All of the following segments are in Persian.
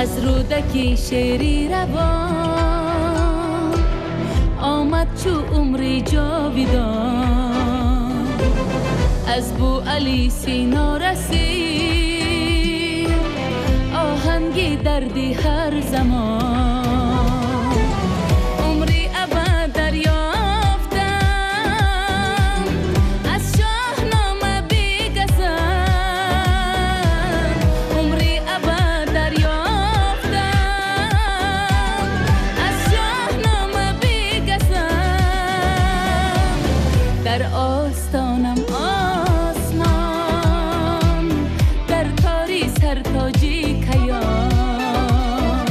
از رودکی شیری روان آمد چو عمری جاویدان از بو علی سینا رسید آهنگ دردی هر زمان عمری ابد دریافتم از شاهنامه بی گزن عمری ابد دریافتم از شاهنامه بی گزن در آستانم آسمان در تاری سرتاجی کیان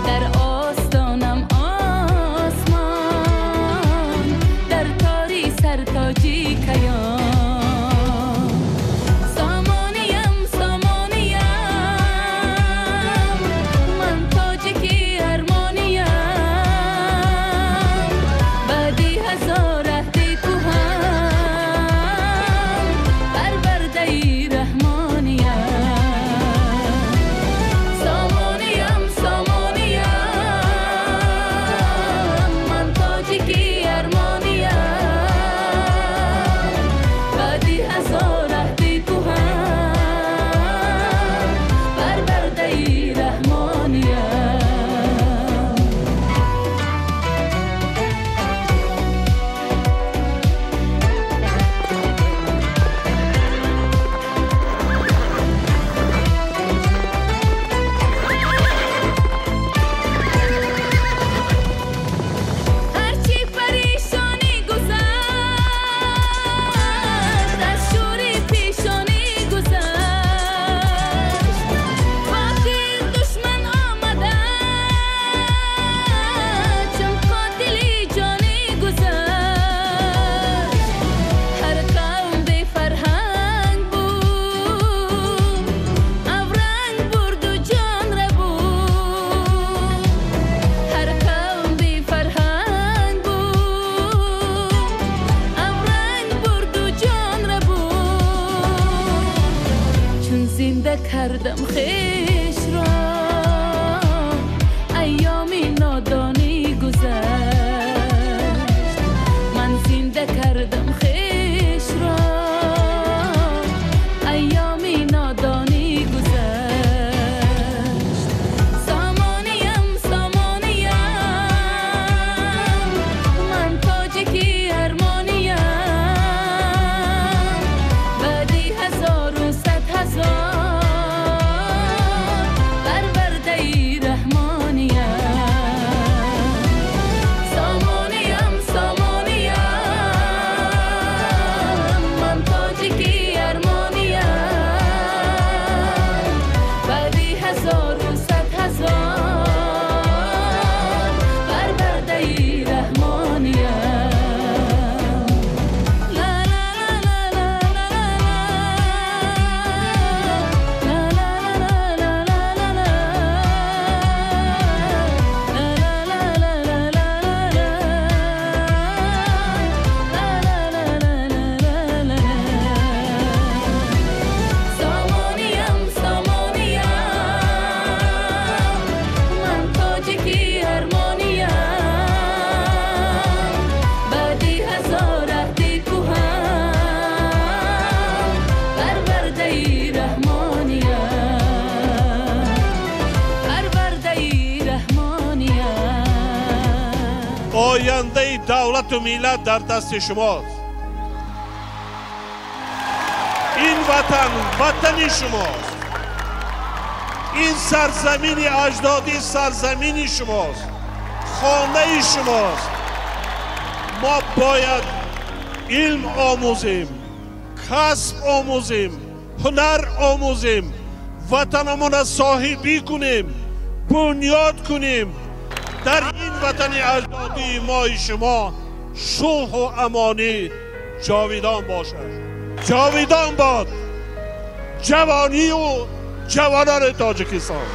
در آستانم آسمان در تاری سرتاجی کیان سامانیم سامانیم من تاجیکی ارمانیم بعدی هزار عهدی کوهم بربرده ای رحمانیم سامانیم سامانیم من تاجیکی ارمانیم بعدی هزار عهدی کوهم بربرده ای رحمانیم هرچی پریشانی گذشت از شوری پیشانی گذشت وقتی دشمن آمدن چون قاتلی جانی گذشت هر قوم بی فرهنگ بود اورنگ برد و جان را بود هر قوم بی فرهنگ بود اورنگ برد و جان را بود چون زنده کردم خویش را ایامی نادانی گذشت من زنده کردم خویش را ایامی نادانی گذشت سامانیم سامانیم من تاجیکی ارمانیم بعدی هزار و صد هزار بربرده ای رحمانیم سامانیم سامانیم من تاجیکی ارمانیم بعدی هزار و صد هزار بربرده ای رحمانیم لا لا لا لا لا سامانیم سامانیم من تاجیکی ارمانیم بعدی هزار عهدی کوهم بربرده ای رحمانیم بربرده ای رحمانیم آینده دولت و ملت در دست شماست. این وطن وطن شماست. این سرزمین اجدادی سرزمین شماست. خانه شماست. ما باید علم آموزیم، کسب آموزیم، هنر آموزیم، وطنمون صاحبی کنیم، بنیاد کنیم. در این وطن اجدادی ما شما شوح و امانی جاویدان باشد. جاویدان باد جوانی و جوانان تاجیکستان.